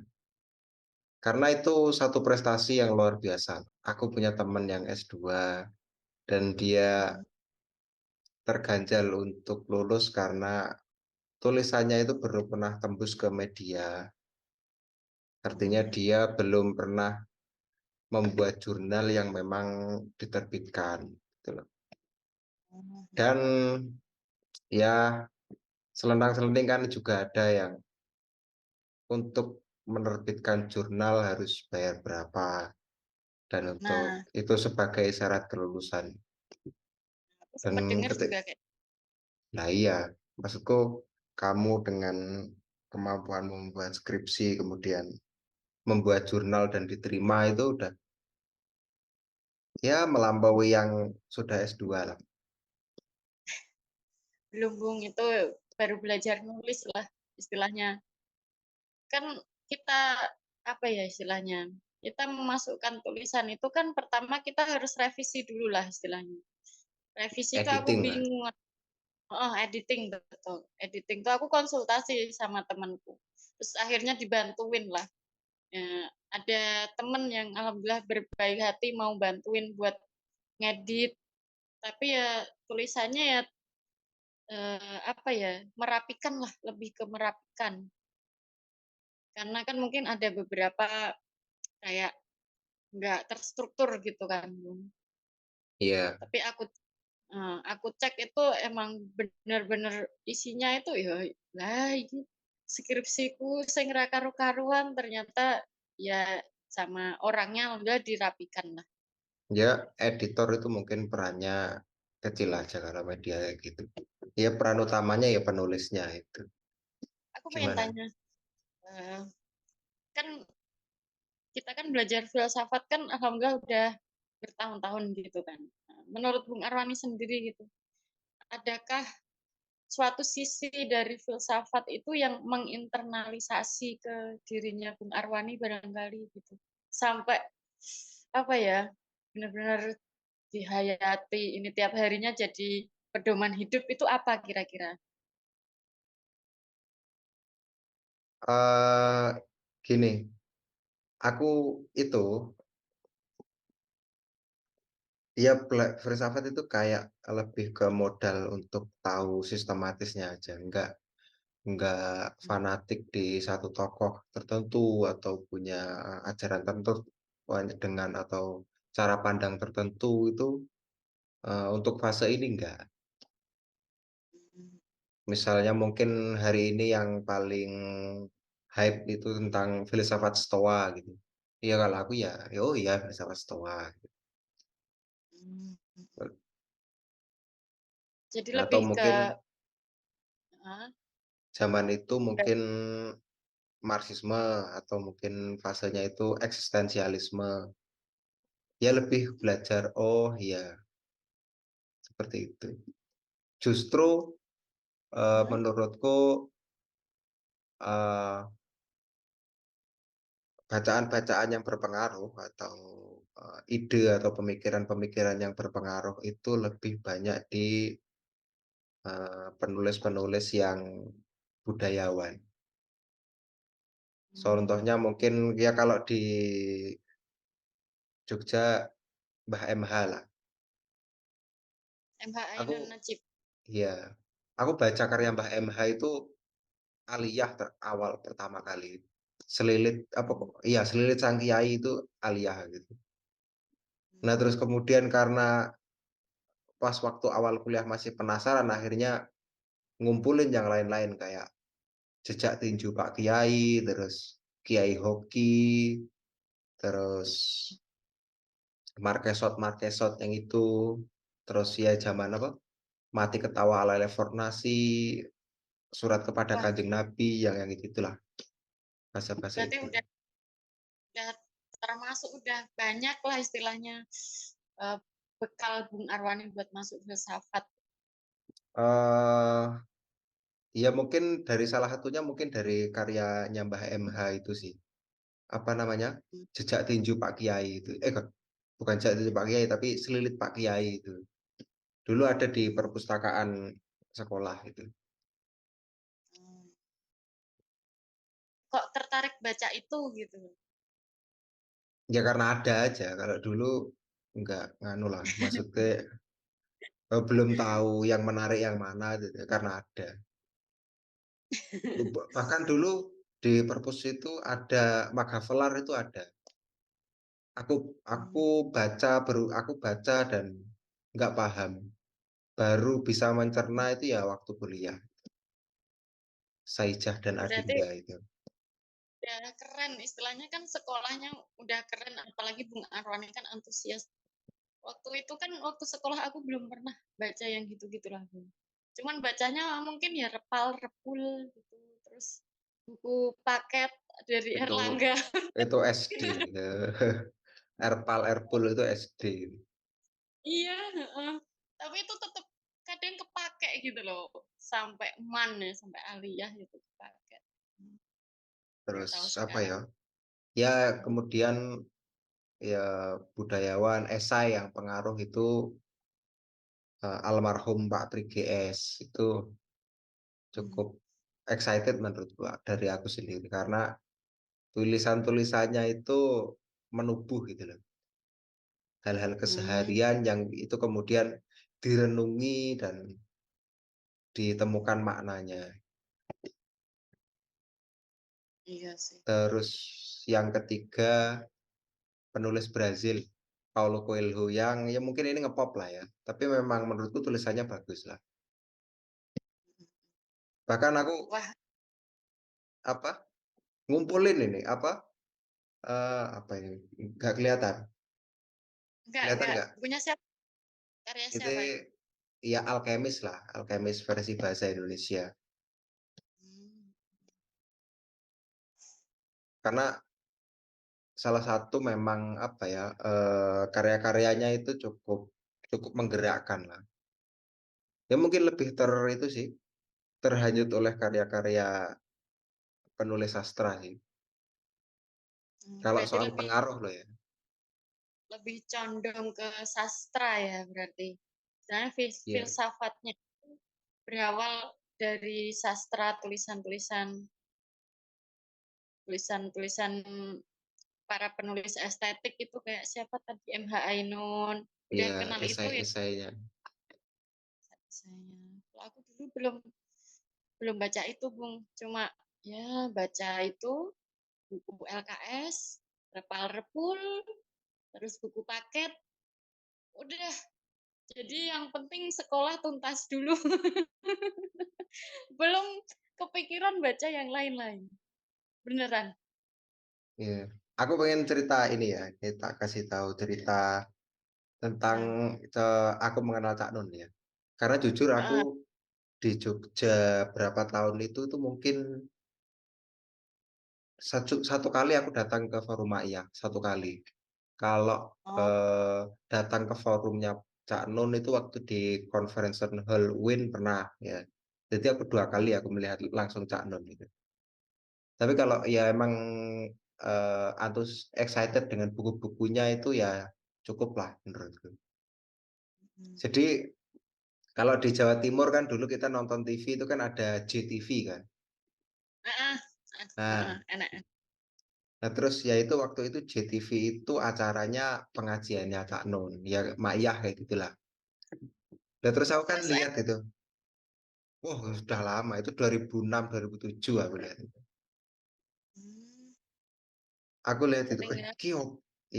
Karena itu satu prestasi yang luar biasa. Aku punya teman yang S2 dan dia Mhm, terganjal untuk lulus karena tulisannya itu belum pernah tembus ke media. Artinya mhm, dia belum pernah membuat jurnal yang memang diterbitkan. Gitu loh. mhm, Dan ya selendang-selending kan juga ada yang untuk menerbitkan jurnal harus bayar berapa dan untuk nah, itu sebagai syarat kelulusan. aku Dan sempat dengar ketik, juga kayak nah iya, maksudku kamu dengan kemampuan membuat skripsi kemudian membuat jurnal dan diterima itu udah ya melampaui yang sudah S2 lah. belum, Bung, itu baru belajar nulis lah istilahnya. Kan kita, apa ya istilahnya, kita memasukkan tulisan itu kan pertama kita harus revisi dulu lah istilahnya. Revisi itu aku Editing lah. bingung. Oh, editing, betul. Editing tuh aku konsultasi sama temanku. Terus akhirnya dibantuin lah. Ada temen yang alhamdulillah berbaik hati mau bantuin buat ngedit. Tapi ya tulisannya ya, apa ya, merapikan lah, lebih ke merapikan. Karena kan mungkin ada beberapa kayak nggak terstruktur gitu kan, Bung. Iya, Tapi aku cek itu emang bener-bener isinya itu ya, lah ini skripsiku sing ra karu-karuan, ternyata ya sama orangnya alhamdulillah dirapikan lah. ya editor itu mungkin perannya kecil aja kalau media kayak gitu. Ya peran utamanya ya penulisnya itu. Aku pengen Gimana? tanya, eee, kan kita kan belajar filsafat kan alhamdulillah udah bertahun-tahun gitu kan. Nah, menurut Bung Arwani sendiri gitu, adakah suatu sisi dari filsafat itu yang menginternalisasi ke dirinya Bung Arwani barangkali gitu? Sampai apa ya, benar-benar dihayati ini tiap harinya jadi pedoman hidup itu apa kira-kira? eh Gini, aku itu ya filsafat itu kayak lebih ke modal untuk tahu sistematisnya aja. nggak fanatik di satu tokoh tertentu atau punya ajaran tertentu dengan atau cara pandang tertentu itu, untuk fase ini enggak. Mmm, Misalnya mungkin hari ini yang paling hype itu tentang filsafat Stoa gitu. Iya kalau aku ya, ya oh iya filsafat Stoa gitu. mmm, jadi Atau lebih ke mungkin heeh, zaman itu udah mungkin Marxisme atau mungkin fasenya itu eksistensialisme. Ya lebih belajar, oh iya seperti itu. Justru, heeh, menurutku, eee, bacaan-bacaan yang berpengaruh atau, ide atau pemikiran-pemikiran yang berpengaruh itu lebih banyak di, penulis-penulis yang budayawan. mmm, Contohnya mungkin ya kalau di Jogja Mbah M.H. lah. MH Aku Ainun Najib. iya, aku baca karya Mbah M.H. itu Aliyah awal pertama kali. Selilit apa kok iya, Selilit Sang Kiai itu Aliyah gitu. Nah, terus Mmm, kemudian karena pas waktu awal kuliah masih penasaran, akhirnya ngumpulin yang lain-lain kayak Jejak Tinju Pak Kiai, terus Kiai Hoki, terus Markesot-Markesot yang itu, terus ya zaman apa, Mati Ketawa Ala Reformasi, Surat Kepada wah, Kanjeng Nabi, yang itu-itulah, bahasa-bahasa berarti itu. udah termasuk udah banyak lah istilahnya, eee, bekal Bung Arwani buat masuk filsafat. Eee, ya mungkin dari salah satunya mungkin dari karyanya Mbah M.H. itu sih. Apa namanya, Mmm, Jejak Tinju Pak Kiai itu, bukan Jejak Tinju Pak Kiai, tapi Selilit Pak Kiai itu. Dulu ada di perpustakaan sekolah itu. mmm, kok tertarik baca itu gitu? Ya karena ada aja, kalau dulu nggak nganu lah, maksudnya, belum tahu yang menarik yang mana gitu, karena ada. Bahkan dulu di perpus itu ada Magavelar itu ada. Aku Mmm, aku baca dan nggak paham, baru bisa mencerna itu ya waktu kuliah, Saijah dan berarti Adinda itu. udah keren, istilahnya kan sekolahnya udah keren, apalagi Bung Arwani kan antusias. Waktu itu kan waktu sekolah aku belum pernah baca yang gitu-gitulah, Bung. Cuman bacanya mungkin ya repal-repul gitu, terus buku paket dari Itu Erlangga itu SD, gitu. Erpal, Erpul itu SD. Iya, heeh. Tapi itu tetap kadang kepake gitu loh, sampai MAN ya, sampai aliyah itu kepake. Hmm, baru Terus tahu apa sekarang. ya, ya kemudian ya budayawan, esai yang pengaruh itu, almarhum Pak Tri GS itu Mmm, cukup excited menurutku dari aku sendiri karena tulisan-tulisannya itu menubuh gitu loh. Hal-hal mmm, keseharian yang itu kemudian direnungi dan ditemukan maknanya. iya sih. Terus yang ketiga penulis Brazil, Paulo Coelho yang ya mungkin ini ngepop lah ya, tapi memang menurutku tulisannya bagus lah. Bahkan aku Wah, apa, ngumpulin ini apa, apa ini, nggak kelihatan, kelihatan enggak, nggak? bukunya siapa? Karya Itu siapa itu? ya Alkemis lah, Alkemis versi bahasa Indonesia. Mmm, Karena salah satu memang apa ya, karya-karyanya itu cukup cukup menggerakkan lah. Ya mungkin lebih itu sih, terhanyut oleh karya-karya penulis sastra sih. Kalau berarti soal lebih pengaruh loh ya. lebih condong ke sastra ya berarti? Sebenarnya Iya filsafatnya itu berawal dari sastra, tulisan-tulisan para penulis estetik itu kayak siapa tadi, M.H. Ainun. Udah iya, kenal itu ya esai-esainya. saya. Kalau aku dulu belum belum baca itu, Bung. Cuma, ya baca itu buku LKS, Repal-Repul, terus buku paket, udah. Jadi yang penting sekolah tuntas dulu. Belum kepikiran baca yang lain-lain. Beneran. Iya. Aku pengen cerita ini ya, kita kasih tahu cerita tentang, Heeh, aku mengenal Cak Nun ya. Karena jujur aku heeh. di Jogja berapa tahun itu tuh mungkin satu kali aku datang ke forum Maiyah, satu kali. Kalau, Oh, datang ke forumnya Cak Nun itu waktu di Convention Hall UIN pernah ya. Jadi aku 2 kali aku melihat langsung Cak Nun gitu. Tapi kalau ya emang, excited dengan buku-bukunya itu ya cukuplah menurutku. mhm. Jadi kalau di Jawa Timur kan dulu kita nonton TV itu kan ada JTV kan. Heeh, heeh, Nah enak. nah terus ya itu waktu itu JTV itu acaranya pengajiannya Cak Nun, ya Maiyah kayak gitulah. Nah terus aku kan Terus lihat itu, wah sudah lama itu 2006, 2007 aku lihat itu. mmm, Aku lihat itu, sering ya.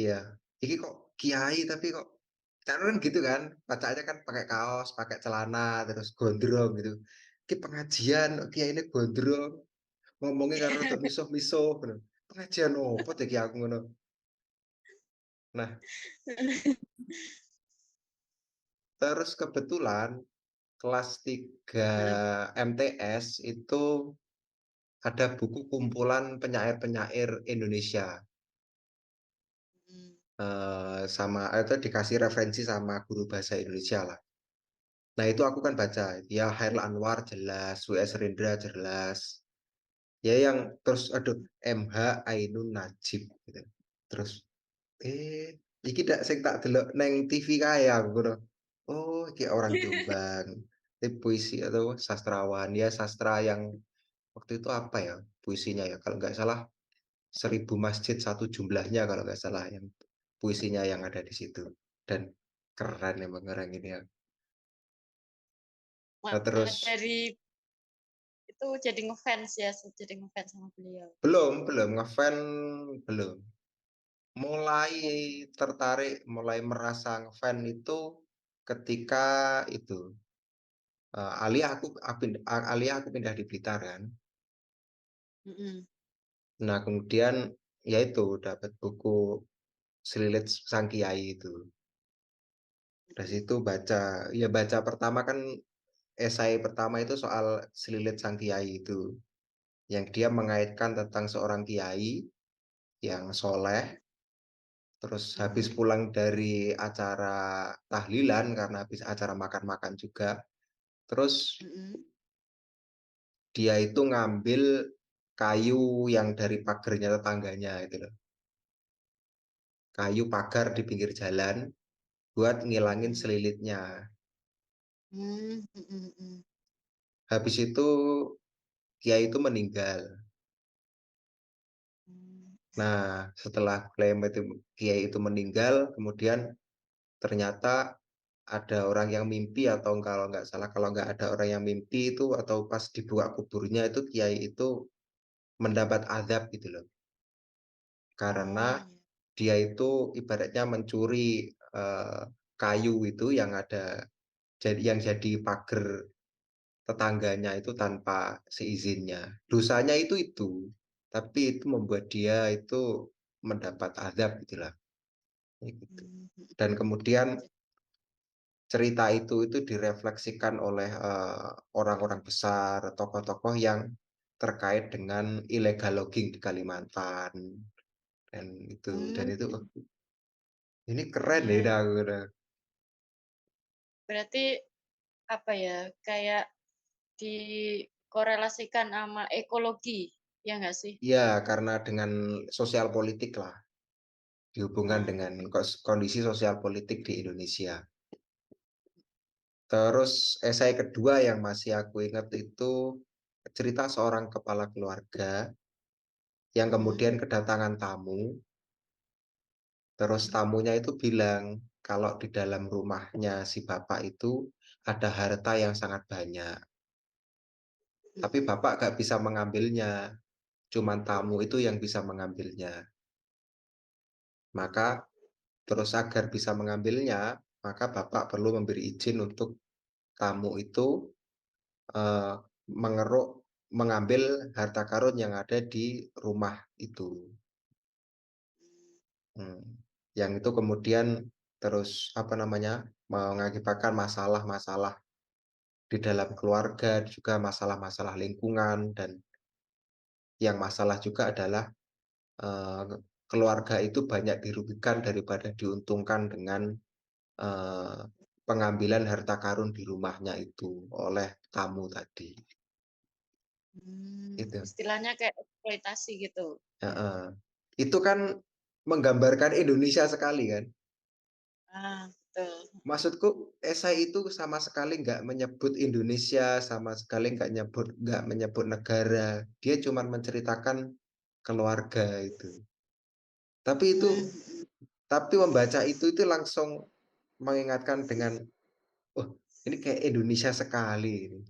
iya, ini kok kiai tapi kok Cak Nun kan gitu kan, bacaannya kan pakai kaos, pakai celana, terus gondrong gitu. Ki pengajian kok kiyaine gondrong. Ngomongnya karo rodok misuh-misuh ngono. Pengajian opo ta iki aku ngono. Nah, terus kebetulan kelas 3 Heeh, MTS itu ada buku kumpulan penyair-penyair Indonesia, mhm, sama itu dikasih referensi sama guru bahasa Indonesia lah. Nah, itu aku kan baca, ya Chairil Anwar jelas, W.S. Rendra jelas, ya yang terus aduh M.H. Ainun Najib gitu. Terus iki dak sing tak delok neng TV kae aku ngono. Oh, iki orang Jombang. Ini puisi atau sastrawan, ya sastra yang waktu itu apa ya puisinya ya, kalau nggak salah 1000 masjid satu jumlahnya kalau nggak salah yang puisinya yang ada di situ. Dan keren emang orang ini ya. Nah malah terus dari itu jadi ngefans ya, jadi ngefans sama beliau. belum ngefan belum. Mulai tertarik, mulai merasa ngefan itu ketika itu aliyah aku pindah di Blitar kan. Mhm, Nah, kemudian ya itu dapat buku Selilit Sang Kiai itu. Dari mhm, situ baca, ya baca pertama kan esai pertama itu soal Selilit Sang Kiai itu. Yang dia mengaitkan tentang seorang kiai yang soleh, terus habis mhm, pulang dari acara tahlilan karena habis acara makan-makan juga. Terus mhm, dia itu ngambil kayu yang dari pagernya tetangganya itu loh. Kayu pagar di pinggir jalan buat ngilangin mhm, selilitnya. mmm, mhm, mhm, Habis itu kiai itu meninggal. mmm, Nah, setelah klaim itu kiai itu meninggal, kemudian ternyata ada orang yang mimpi atau kalau nggak salah kalau nggak ada orang yang mimpi itu atau pas dibuka kuburnya itu kiai itu mendapat azab gitu loh. Karena oh, iya, dia itu ibaratnya mencuri, kayu itu yang ada yang jadi pagar tetangganya itu tanpa seizinnya. Dosanya itu, tapi itu membuat dia itu mendapat azab gitulah, kayak gitu. mmm, mhm, Dan kemudian ja cerita itu direfleksikan oleh, orang-orang besar, tokoh-tokoh yang terkait dengan illegal logging di Kalimantan dan mmm, itu, mhm, ini keren iya deh iya. aku udah. Berarti apa ya, kayak dikorelasikan sama ekologi, ya nggak sih? Iya, karena dengan sosial politik lah, dihubungkan Heeh, dengan kondisi sosial politik di Indonesia. Terus esai kedua yang masih aku ingat itu cerita seorang kepala keluarga yang mhm, kemudian kedatangan tamu, terus mhm, tamunya itu bilang kalau di dalam rumahnya si bapak itu ada harta yang sangat banyak. tapi bapak nggak bisa mengambilnya, cuman tamu itu yang bisa mengambilnya. Maka terus agar bisa mengambilnya, maka bapak perlu memberi izin untuk tamu itu eh, mengeruk, mengambil harta karun yang ada di rumah itu. Hmm. Yang itu kemudian terus apa namanya mengakibatkan masalah-masalah di dalam keluarga, juga masalah-masalah lingkungan, dan yang masalah juga adalah eh, keluarga itu banyak dirugikan daripada diuntungkan dengan eh, pengambilan harta karun di rumahnya itu oleh tamu tadi. Itu. Istilahnya kayak eksploitasi gitu. Heeh. Itu kan menggambarkan Indonesia sekali kan. Ah, betul. Maksudku, esai itu sama sekali nggak menyebut Indonesia, sama sekali nggak menyebut negara. Dia cuma menceritakan keluarga itu. Tapi itu, Mhm. tapi membaca itu langsung mengingatkan dengan, oh, ini kayak Indonesia sekali ini.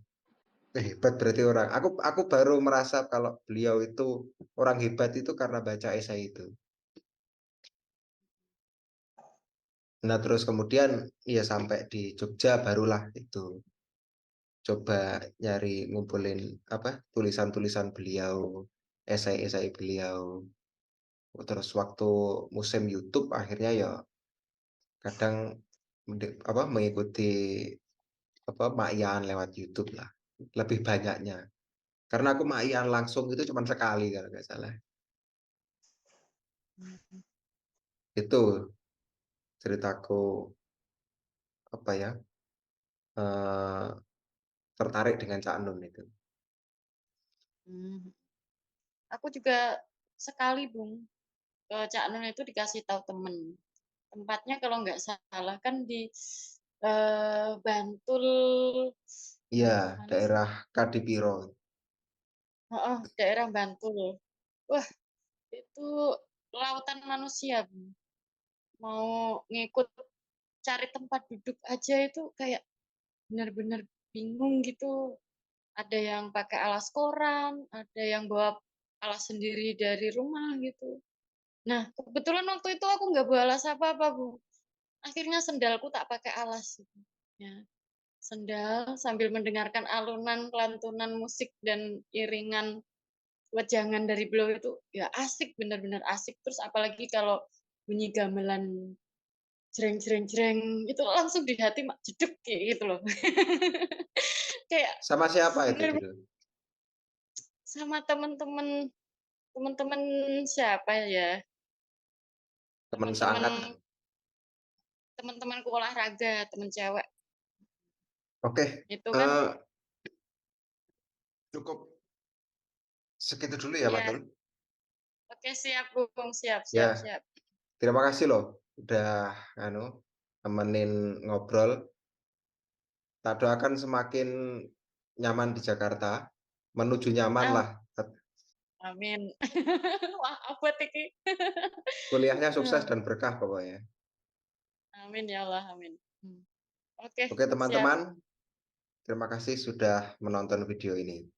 Hebat berarti orang. Aku baru merasa kalau beliau itu orang hebat itu karena baca esai itu. Nah, terus kemudian ya sampai di Jogja barulah itu coba nyari ngumpulin apa tulisan-tulisan beliau, esai-esai beliau. Terus waktu musim YouTube akhirnya ya kadang mengikuti apa Mayan lewat YouTube lah. Lebih banyaknya. Karena aku Mayan langsung itu cuma sekali kalau nggak salah. Itu ceritaku apa ya eh, tertarik dengan Cak Nun itu. Mhm. Aku juga sekali, Bung, ke Cak Nun itu dikasih tahu temen. Tempatnya kalau nggak salah kan di Bantul, Iya, mana sih? daerah Kadipiro. Heeh, daerah Bantul. Wah, itu lautan manusia, Bung. Mau ngikut cari tempat duduk aja itu kayak benar-benar bingung gitu. Ada yang pakai alas koran, ada yang bawa alas sendiri dari rumah gitu. Nah, kebetulan waktu itu aku nggak bawa alas apa-apa, Bu. Akhirnya sendalku tak pakai alas gitu. Ya, sendal sambil mendengarkan alunan lantunan musik dan iringan wejangan dari beliau itu ya asik, benar-benar asik. Terus apalagi kalau bunyi gamelan jreng jreng jreng itu langsung di hati jeduk kayak gitu loh. Kayak Sama siapa itu bener dulu? sama teman-teman siapa ya? Teman seangkatan. Teman-teman teman-temanku olahraga, teman cewek. Oke, Itu kan eh, cukup segitu dulu ya, ya, Madul. oke siap Bung, siap Ya, siap siap. terima kasih loh udah anu temenin ngobrol. Tak doakan semakin nyaman di Jakarta, menuju nyaman Ah, lah. amin. Wah, apa iki? Kuliahnya sukses dan berkah pokoknya. Amin ya Allah, amin. Oke, Oke, siap. teman-teman, terima kasih sudah menonton video ini.